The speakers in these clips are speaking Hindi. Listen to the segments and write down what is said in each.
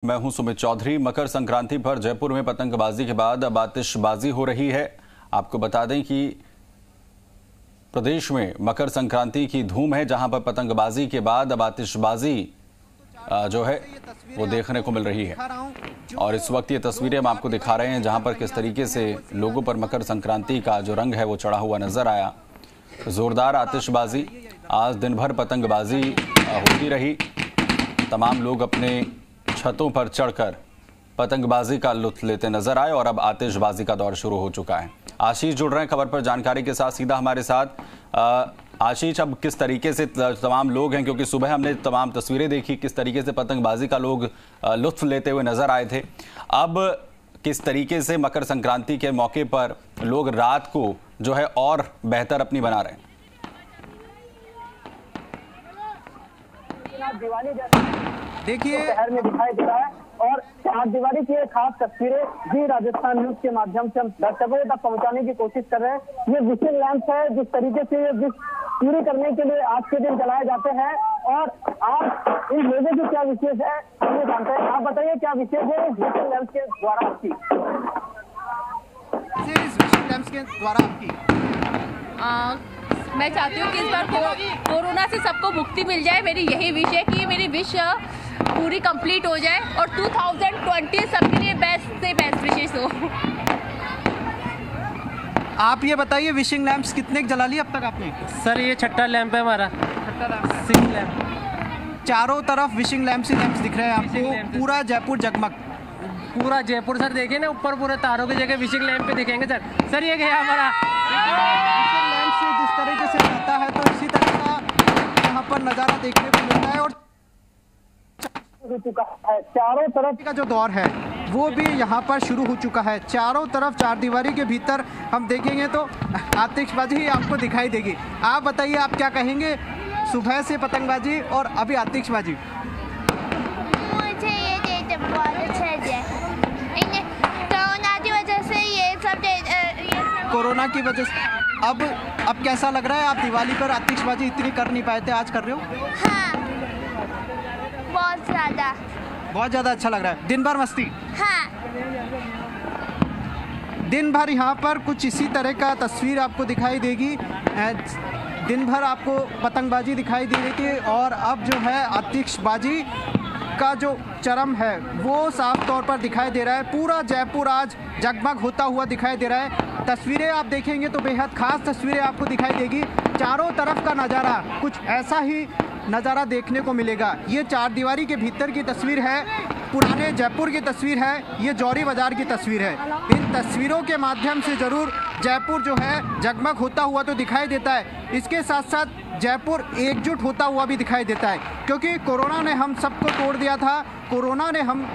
मैं हूं सुमित चौधरी। मकर संक्रांति पर जयपुर में पतंगबाजी के बाद अब आतिशबाजी हो रही है। आपको बता दें कि प्रदेश में मकर संक्रांति की धूम है, जहां पर पतंगबाजी के बाद अब आतिशबाजी जो है वो देखने को मिल रही है। और इस वक्त ये तस्वीरें हम आपको दिखा रहे हैं, जहां पर किस तरीके से लोगों पर मकर संक्रांति का जो रंग है वो चढ़ा हुआ नजर आया। जोरदार आतिशबाजी, आज दिन भर पतंगबाजी होती रही। तमाम लोग अपने छतों पर चढ़कर पतंगबाजी का लुत्फ लेते नजर आए और अब आतिशबाजी का दौर शुरू हो चुका है। आशीष जुड़ रहे हैं खबर पर जानकारी के साथ सीधा हमारे साथ। आशीष, अब किस तरीके से तमाम लोग हैं, क्योंकि सुबह हमने तमाम तस्वीरें देखी किस तरीके से पतंगबाजी का लोग लुत्फ लेते हुए नजर आए थे। अब किस तरीके से मकर संक्रांति के मौके पर लोग रात को जो है और बेहतर अपनी बना रहे हैं। देखिए शहर में दिखाई दे रहा है और चार दीवारी की खास तस्वीरें भी राजस्थान न्यूज के माध्यम से हम दर्शकों तक पहुंचाने की कोशिश कर रहे हैं। ये विशेष लैंप है, जिस तरीके से ये पूरी करने के लिए आज के दिन जलाए जाते हैं और आज इन लोगों की क्या विशेष है हम ये जानते हैं। आप बताइए क्या विशेष है इस विशेष लैंप के द्वारा आपकी? मैं चाहती हूँ कि इस बार कोरोना से सबको मुक्ति मिल जाए। मेरी यही विश है कि मेरी विश पूरी कंप्लीट हो जाए और 2020 सबके लिए बेस्ट से बेस्ट विशेष हो। आप ये बताइए विशिंग लैंप्स कितने जला लिए अब तक आपने? सर ये छठा लैंप है हमारा, सिंगल लैंप। चारों तरफ विशिंग लैंप्स ही लैंप्स दिख रहे हैं आपको, पूरा जयपुर जगमग। पूरा जयपुर सर देखिए ना, ऊपर पूरे तारों की जगह विशिंग लैंप पे दिखेंगे सर। सर ये गया हमारा विशिंग लैंप से जिस तरीके से आता है तो इसी तरह का यहाँ पर नज़ारा देखने को मिलता है। और हो चुका है चारों तरफ का जो दौर है वो भी यहाँ पर शुरू हो चुका है। चारों तरफ चार दीवारी के भीतर हम देखेंगे तो आतिशबाजी ही आपको दिखाई देगी। आप बताइए आप क्या कहेंगे, सुबह से पतंगबाजी और अभी आतिशबाजी? मुझे ये डेट बहुत अच्छा है। कोरोना की वजह से ये सब कोरोना की वजह से अब कैसा लग रहा है? आप दिवाली पर आतिशबाजी इतनी कर नहीं पाए थे, आज कर रहे हो? हाँ, बहुत ज़्यादा अच्छा लग रहा है। दिन भर मस्ती? हाँ, दिन भर यहाँ पर कुछ इसी तरह का तस्वीर आपको दिखाई देगी। दिन भर आपको पतंगबाजी दिखाई दे रही थी और अब जो है आतिशबाजी का जो चरम है वो साफ तौर पर दिखाई दे रहा है। पूरा जयपुर आज जगमग होता हुआ दिखाई दे रहा है। तस्वीरें आप देखेंगे तो बेहद खास तस्वीरें आपको दिखाई देगी। चारों तरफ का नज़ारा कुछ ऐसा ही नज़ारा देखने को मिलेगा। ये चार दीवारी के भीतर की तस्वीर है, पुराने जयपुर की तस्वीर है, ये जौहरी बाजार की तस्वीर है। इन तस्वीरों के माध्यम से ज़रूर जयपुर जो है जगमग होता हुआ तो दिखाई देता है, इसके साथ साथ जयपुर एकजुट होता हुआ भी दिखाई देता है। क्योंकि कोरोना ने हम सबको तोड़ दिया था, कोरोना ने हम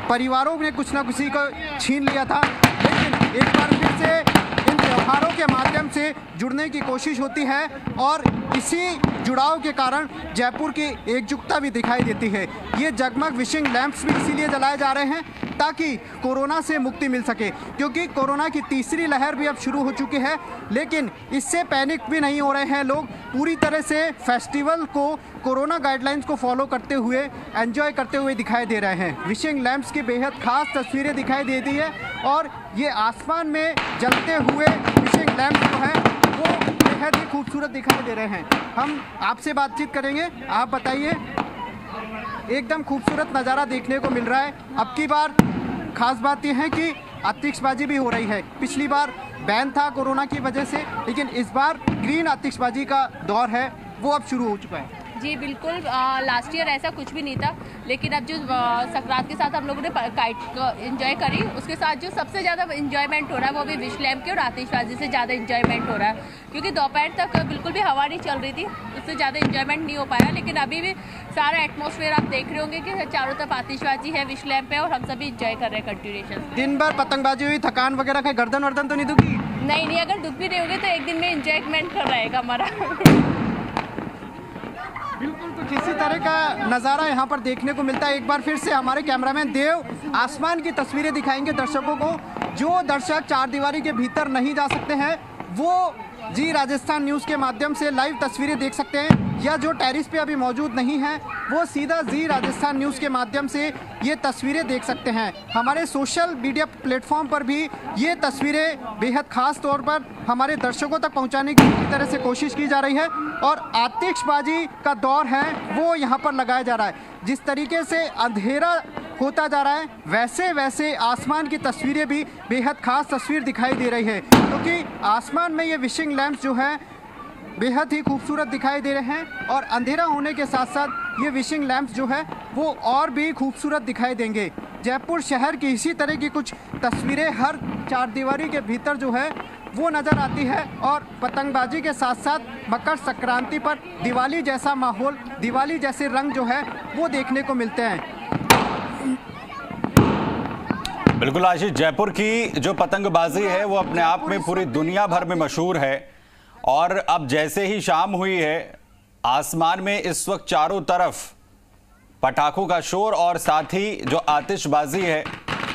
परिवारों में कुछ ना किसी को छीन लिया था, लेकिन एक बार फिर से इन त्योहारों के माध्यम से जुड़ने की कोशिश होती है और इसी जुड़ाव के कारण जयपुर की एकजुटता भी दिखाई देती है। ये जगमग विशिंग लैंप्स भी इसीलिए जलाए जा रहे हैं ताकि कोरोना से मुक्ति मिल सके, क्योंकि कोरोना की तीसरी लहर भी अब शुरू हो चुकी है। लेकिन इससे पैनिक भी नहीं हो रहे हैं लोग, पूरी तरह से फेस्टिवल को कोरोना गाइडलाइंस को फॉलो करते हुए एंजॉय करते हुए दिखाई दे रहे हैं। विशिंग लैंप्स की बेहद खास तस्वीरें दिखाई देती है और ये आसमान में जलते हुए विशिंग लैंप्स जो है वो बेहद ही खूबसूरत दिखाई दे रहे हैं। हम आपसे बातचीत करेंगे, आप बताइए। एकदम खूबसूरत नज़ारा देखने को मिल रहा है। अब की बार खास बात यह है कि आतिशबाजी भी हो रही है। पिछली बार बैन था कोरोना की वजह से, लेकिन इस बार ग्रीन आतिशबाजी का दौर है वो अब शुरू हो चुका है। जी बिल्कुल, लास्ट ईयर ऐसा कुछ भी नहीं था, लेकिन अब जो संक्रांत के साथ हम लोगों ने काइट एंजॉय करी, उसके साथ जो सबसे ज़्यादा एंजॉयमेंट हो रहा है वो भी विश लैंप की और आतिशबाजी से ज़्यादा एंजॉयमेंट हो रहा है। क्योंकि दोपहर तक बिल्कुल भी हवा नहीं चल रही थी, उससे ज़्यादा एंजॉयमेंट नहीं हो पाया। लेकिन अभी भी सारा एटमॉस्फेयर आप देख रहे होंगे कि चारों तरफ आतिशबाजी है, विश लैंप है और हम सभी एंजॉय कर रहे हैं कंटिन्यूएशन। दिन भर पतंगबाजी हुई, थकान वगैरह का गर्दन वर्दन तो नहीं दुखी? नहीं, अगर दुख भी नहीं होगी तो एक दिन में एंजॉयमेंट कर रहेगा हमारा। बिल्कुल, तो किसी तरह का नज़ारा यहाँ पर देखने को मिलता है। एक बार फिर से हमारे कैमरामैन देव आसमान की तस्वीरें दिखाएंगे दर्शकों को। जो दर्शक चार दीवारी के भीतर नहीं जा सकते हैं वो जी राजस्थान न्यूज़ के माध्यम से लाइव तस्वीरें देख सकते हैं। यह जो टेरिस पे अभी मौजूद नहीं है वो सीधा जी राजस्थान न्यूज़ के माध्यम से ये तस्वीरें देख सकते हैं। हमारे सोशल मीडिया प्लेटफॉर्म पर भी ये तस्वीरें बेहद खास तौर पर हमारे दर्शकों तक पहुंचाने की पूरी तरह से कोशिश की जा रही है और आतिशबाजी का दौर है वो यहाँ पर लगाया जा रहा है। जिस तरीके से अंधेरा होता जा रहा है वैसे वैसे आसमान की तस्वीरें भी बेहद खास तस्वीर दिखाई दे रही है, क्योंकि आसमान में ये विशिंग लैंप्स जो है बेहद ही खूबसूरत दिखाई दे रहे हैं और अंधेरा होने के साथ साथ ये विशिंग लैंप्स जो है वो और भी खूबसूरत दिखाई देंगे। जयपुर शहर की इसी तरह की कुछ तस्वीरें हर चारदीवारी के भीतर जो है वो नज़र आती है और पतंगबाजी के साथ साथ मकर संक्रांति पर दिवाली जैसा माहौल, दिवाली जैसे रंग जो है वो देखने को मिलते हैं। बिल्कुल आशीष, जयपुर की जो पतंगबाजी है वो अपने आप में पूरी दुनिया भर में मशहूर है और अब जैसे ही शाम हुई है आसमान में इस वक्त चारों तरफ पटाखों का शोर और साथ ही जो आतिशबाजी है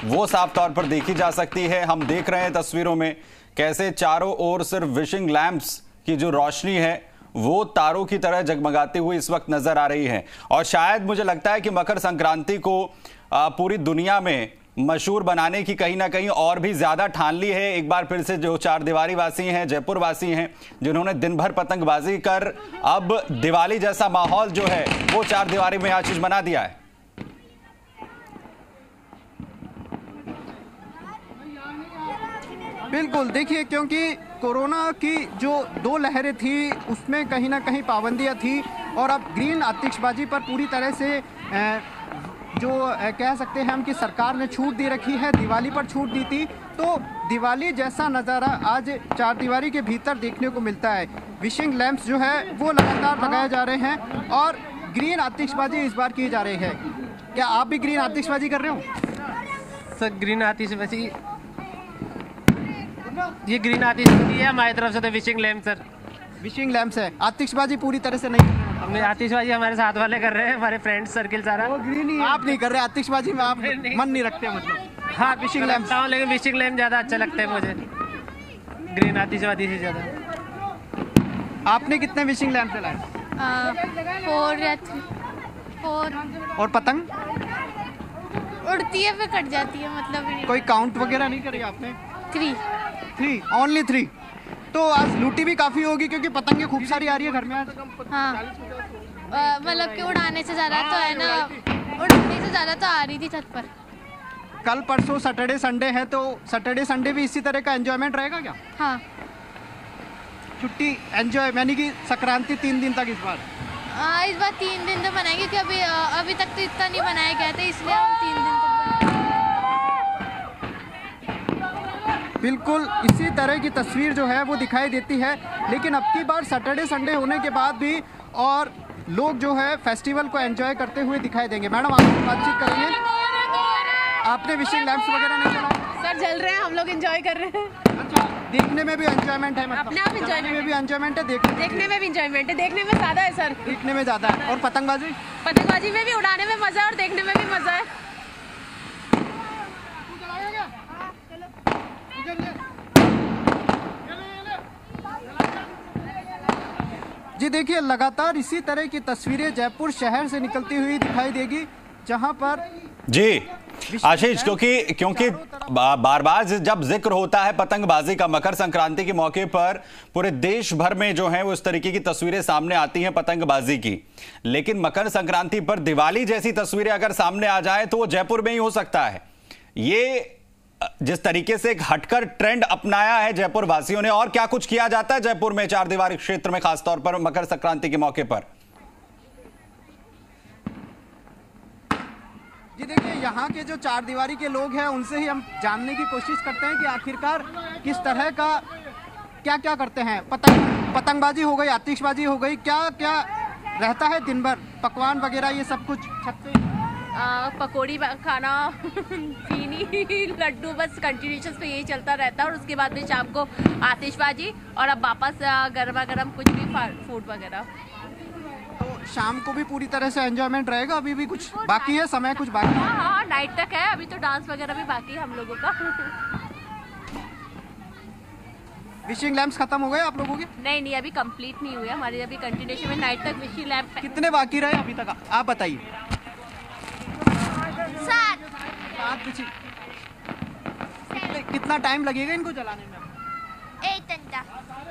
वो साफ तौर पर देखी जा सकती है। हम देख रहे हैं तस्वीरों में कैसे चारों ओर सिर्फ विशिंग लैंप्स की जो रोशनी है वो तारों की तरह जगमगाती हुई इस वक्त नजर आ रही है और शायद मुझे लगता है कि मकर संक्रांति को पूरी दुनिया में मशहूर बनाने की कहीं ना कहीं और भी ज्यादा ठान ली है। एक बार फिर से जो चारदीवारी वासी हैं, जयपुर वासी हैं, जिन्होंने दिन भर पतंगबाजी कर अब दिवाली जैसा माहौल जो है वो चारदीवारी में आशीष बना दिया है। बिल्कुल, देखिए क्योंकि कोरोना की जो 2 लहरें थी उसमें कहीं ना कहीं पाबंदियां थी और अब ग्रीन आतिशबाजी पर पूरी तरह से जो कह सकते हैं हम कि सरकार ने छूट दे रखी है। दिवाली पर छूट दी थी तो दिवाली जैसा नज़ारा आज चारदीवारी के भीतर देखने को मिलता है। विशिंग लैंप्स जो है वो लगातार लगाए जा रहे हैं और ग्रीन आतिशबाजी इस बार की जा रही है। क्या आप भी ग्रीन आतिशबाजी कर रहे हो? सर ग्रीन आतिशबाजी, ये ग्रीन आतिशबाजी है हमारी तरफ से तो wishing lamp sir. Wishing lamps है, आतिशबाजी पूरी तरह से नहीं। हमने आतिशबाजी हमारे साथ वाले कर रहे हैं, हमारे फ्रेंड सर्किल सारा। वो ग्रीन ही है। आप नहीं कर रहे आतिशबाजी में, आप मन नहीं रखते मतलब? हाँ विशिंग लैंप, लेकिन विशिंग लैंप ज़्यादा अच्छा लगता है मुझे ग्रीन आतिशबाजी से ज़्यादा। आपने कितने विशिंग लैंप चलाए? 4 या 3। और पतंग उड़ती है फिर कट जाती है, मतलब कोई काउंट वगैरह नहीं करी आपने? 3 ओनली 3। तो आज लूटी भी काफी होगी क्योंकि पतंगे खूब सारी आ रही है घर में आज। हाँ, मतलब कि उड़ाने से ज़्यादा तो है ना, उड़ाने से ज़्यादा तो आ रही थी छत पर। कल परसों सैटरडे संडे है तो सैटरडे संडे भी इसी तरह का एंजॉयमेंट रहेगा क्या? हाँ, छुट्टी एंजॉय यानी कि संक्रांति 3 दिन तक इस बार? इस बार 3 दिन तो बनाएंगे क्योंकि अभी तक तो इतना नहीं बनाया गया था, इसलिए हम 3 दिन तक। बिल्कुल इसी तरह की तस्वीर जो है वो दिखाई देती है, लेकिन अब की बार सैटरडे संडे होने के बाद भी और लोग जो है फेस्टिवल को एंजॉय करते हुए दिखाई देंगे। मैडम आपसे बातचीत करेंगे। आपने विशिंग लैंप्स वगैरह नहीं चलाए? सर जल रहे हैं, हम लोग एंजॉय कर रहे हैं। अच्छा, देखने में भी एंजॉयमेंट है? मतलब अपने आप enjoyment में भी एंजॉयमेंट है, देखने में भी एंजॉयमेंट है, देखने में ज़्यादा है सर। देखने में ज़्यादा है। और पतंगबाजी? पतंगबाजी में भी उड़ाने में मज़ा है और देखने में भी मज़ा है। जी देखिए, लगातार इसी तरह की तस्वीरें जयपुर शहर से निकलती हुई दिखाई देगी, जहां पर जी आशीष, क्योंकि बार बार जब जिक्र होता है पतंगबाजी का मकर संक्रांति के मौके पर पूरे देश भर में जो है वो इस तरीके की तस्वीरें सामने आती हैं पतंगबाजी की, लेकिन मकर संक्रांति पर दिवाली जैसी तस्वीरें अगर सामने आ जाए तो वो जयपुर में ही हो सकता है। ये जिस तरीके से एक हटकर ट्रेंड अपनाया है जयपुर वासियों ने, और क्या कुछ किया जाता है जयपुर में चारदीवारी क्षेत्र में खासतौर पर मकर संक्रांति के मौके पर? जी देखिए, यहाँ के जो चारदीवारी के लोग हैं उनसे ही हम जानने की कोशिश करते हैं कि आखिरकार किस तरह का क्या क्या करते हैं। पतंगबाजी हो गई, आतिशबाजी हो गई, क्या क्या रहता है दिन भर, पकवान वगैरह ये सब कुछ छत से? पकौड़ी खाना, चीनी, लड्डू, बस कंटिन्यूशन पे यही चलता रहता है और उसके बाद में शाम को आतिशबाजी और अब वापस गर्मा गर्म कुछ भी फूड वगैरह। तो शाम को भी पूरी तरह से एंजॉयमेंट रहेगा? अभी भी कुछ बाकी है, समय कुछ बाकी है? हाँ, नाइट तक है, अभी तो डांस वगैरह भी बाकी है हम लोगों का। विशिंग लैंप्स खत्म हो गए आप लोगों के? नहीं, अभी कंप्लीट नहीं हुए हमारे, अभी कंटिन्यूशन में नाइट तक विशिंग लैंप। कितने बाकी रहे अभी तक आप बताइए? 7 बचे। कितना टाइम लगेगा इनको जलाने में? 1 घंटा।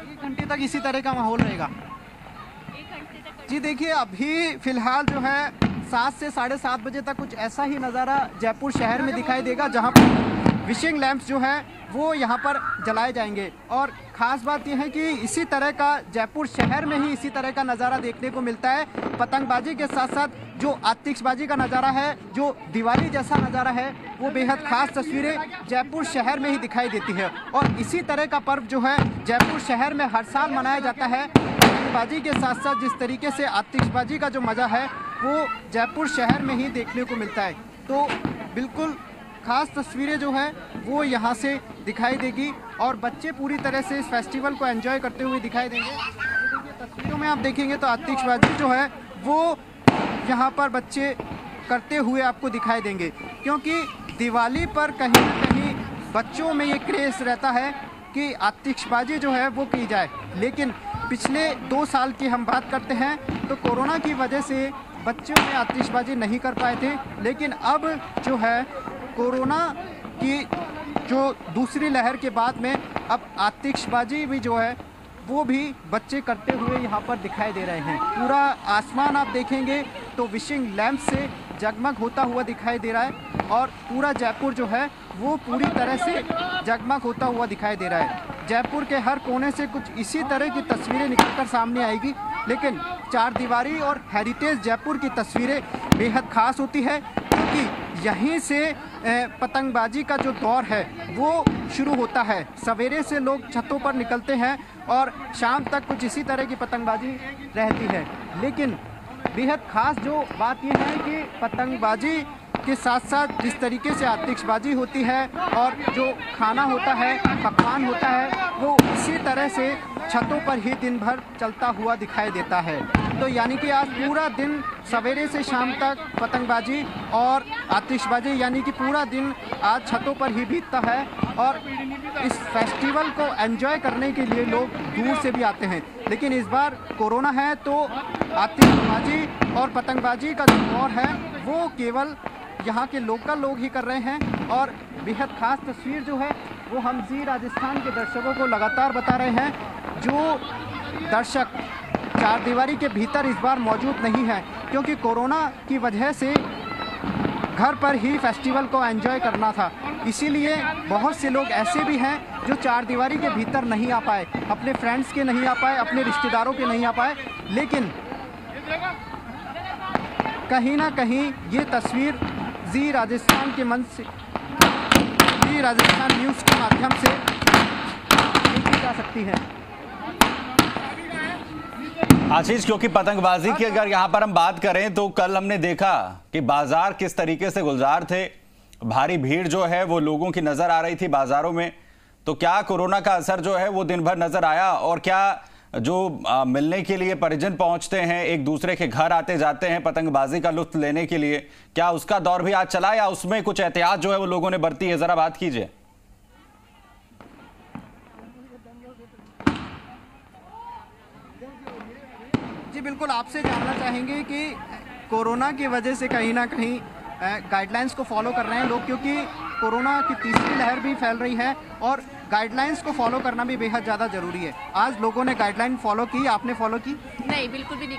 1 घंटे तक इसी तरह का माहौल रहेगा। 1 घंटे तक। जी देखिए, अभी फिलहाल जो है 7 से 7:30 बजे तक कुछ ऐसा ही नज़ारा जयपुर शहर में दिखाई देगा, जहां पर विशिंग लैंप्स जो है वो यहां पर जलाए जाएंगे। और ख़ास बात यह है कि इसी तरह का जयपुर शहर में ही इसी तरह का नज़ारा देखने को मिलता है। पतंगबाजी के साथ साथ जो आतिशबाजी का नज़ारा है, जो दिवाली जैसा नज़ारा है, वो बेहद ख़ास तस्वीरें जयपुर शहर में ही दिखाई देती है। और इसी तरह का पर्व जो है जयपुर शहर में हर साल मनाया जाता है। पतंगबाजी के साथ साथ जिस तरीके से आतिशबाजी का जो मज़ा है वो जयपुर शहर में ही देखने को मिलता है। तो बिल्कुल खास तस्वीरें जो है वो यहाँ से दिखाई देगी और बच्चे पूरी तरह से इस फेस्टिवल को एंजॉय करते हुए दिखाई देंगे। देखिए तस्वीरों में आप देखेंगे तो आतिशबाजी जो है वो यहाँ पर बच्चे करते हुए आपको दिखाई देंगे, क्योंकि दिवाली पर कहीं न कहीं बच्चों में ये क्रेज़ रहता है कि आतिशबाजी जो है वो की जाए। लेकिन पिछले 2 साल की हम बात करते हैं तो कोरोना की वजह से बच्चों में आतिशबाजी नहीं कर पाए थे, लेकिन अब जो है कोरोना की जो दूसरी लहर के बाद में अब आतिशबाजी भी जो है वो भी बच्चे करते हुए यहाँ पर दिखाई दे रहे हैं। पूरा आसमान आप देखेंगे तो विशिंग लैंप से जगमग होता हुआ दिखाई दे रहा है और पूरा जयपुर जो है वो पूरी तरह से जगमग होता हुआ दिखाई दे रहा है। जयपुर के हर कोने से कुछ इसी तरह की तस्वीरें निकलकर सामने आएगी, लेकिन चार दीवारी और हेरिटेज जयपुर की तस्वीरें बेहद खास होती है, क्योंकि यहीं से पतंगबाजी का जो दौर है वो शुरू होता है। सवेरे से लोग छतों पर निकलते हैं और शाम तक कुछ इसी तरह की पतंगबाजी रहती है। लेकिन बेहद खास जो बात यह है कि पतंगबाजी के साथ साथ जिस तरीके से आतिशबाजी होती है और जो खाना होता है, पकवान होता है, वो इसी तरह से छतों पर ही दिन भर चलता हुआ दिखाई देता है। तो यानी कि आज पूरा दिन सवेरे से शाम तक पतंगबाजी और आतिशबाजी यानी कि पूरा दिन आज छतों पर ही बीतता है और इस फेस्टिवल को एंजॉय करने के लिए लोग दूर से भी आते हैं। लेकिन इस बार कोरोना है तो आतिशबाजी और पतंगबाजी का जो दौर है वो केवल यहाँ के लोकल लोग ही कर रहे हैं। और बेहद खास तस्वीर जो है वो हम जी राजस्थान के दर्शकों को लगातार बता रहे हैं। जो दर्शक चार दीवारी के भीतर इस बार मौजूद नहीं है, क्योंकि कोरोना की वजह से घर पर ही फेस्टिवल को एंजॉय करना था, इसीलिए बहुत से लोग ऐसे भी हैं जो चार दीवारी के भीतर नहीं आ पाए, अपने फ्रेंड्स के नहीं आ पाए, अपने रिश्तेदारों के नहीं आ पाए। लेकिन कहीं ना कहीं ये तस्वीर जी राजस्थान के मंच से, जी राजस्थान न्यूज़ के माध्यम से देखी जा सकती है। आशीष, क्योंकि पतंगबाजी की अगर यहाँ पर हम बात करें तो कल हमने देखा कि बाजार किस तरीके से गुलजार थे, भारी भीड़ जो है वो लोगों की नजर आ रही थी बाजारों में। तो क्या कोरोना का असर जो है वो दिन भर नजर आया, और क्या जो मिलने के लिए परिजन पहुंचते हैं, एक दूसरे के घर आते जाते हैं पतंगबाजी का लुत्फ लेने के लिए, क्या उसका दौर भी आज चला या उसमें कुछ एहतियात जो है वो लोगों ने बरती है? जरा बात कीजिए। जी बिल्कुल, आपसे जानना चाहेंगे कि कोरोना की वजह से कहीं ना कहीं गाइडलाइंस को फॉलो कर रहे हैं लोग, क्योंकि कोरोना की तीसरी लहर भी फैल रही है और गाइडलाइंस को फॉलो करना भी बेहद ज़्यादा ज़रूरी है। आज लोगों ने गाइडलाइन फॉलो की, आपने फॉलो की? नहीं, बिल्कुल भी नहीं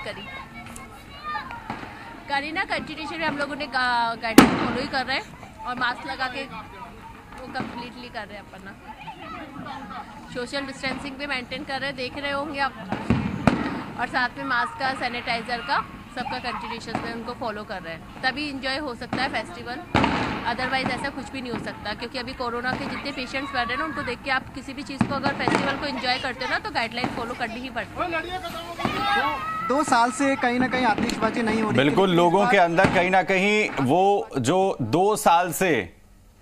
करी ना, कंटिन्यूशन में हम लोगों ने गाइडलाइन फॉलो ही कर रहे हैं और मास्क लगा के वो कम्प्लीटली कर रहे हैं अपना। सोशल डिस्टेंसिंग भी मेंटेन कर रहे हैं, देख रहे होंगे आप, और साथ में मास्क का, सैनिटाइजर का, सबका कंटिन्यूशन में उनको फॉलो कर रहे हैं, तभी इंजॉय हो सकता है फेस्टिवल। अदरवाइज ऐसा कुछ भी नहीं हो सकता, क्योंकि अभी कोरोना के जितने पेशेंट्स बढ़ रहे हैं ना, उनको देख के आप किसी भी चीज़ को अगर फेस्टिवल को एंजॉय करते हो ना तो गाइडलाइन फॉलो करनी ही पड़ती है। 2 साल से कहीं ना कहीं आतिशबाजी नहीं हो रही। बिल्कुल, लोगों के अंदर कहीं ना कहीं वो जो 2 साल से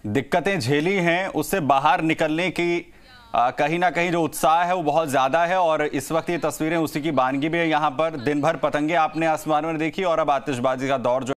दिक्कतें झेली हैं उससे बाहर निकलने की कहीं ना कहीं जो उत्साह है वो बहुत ज्यादा है। और इस वक्त ये तस्वीरें उसी की बानगी भी है। यहाँ पर दिन भर पतंगे आपने आसमान में देखी और अब आतिशबाजी का दौर जो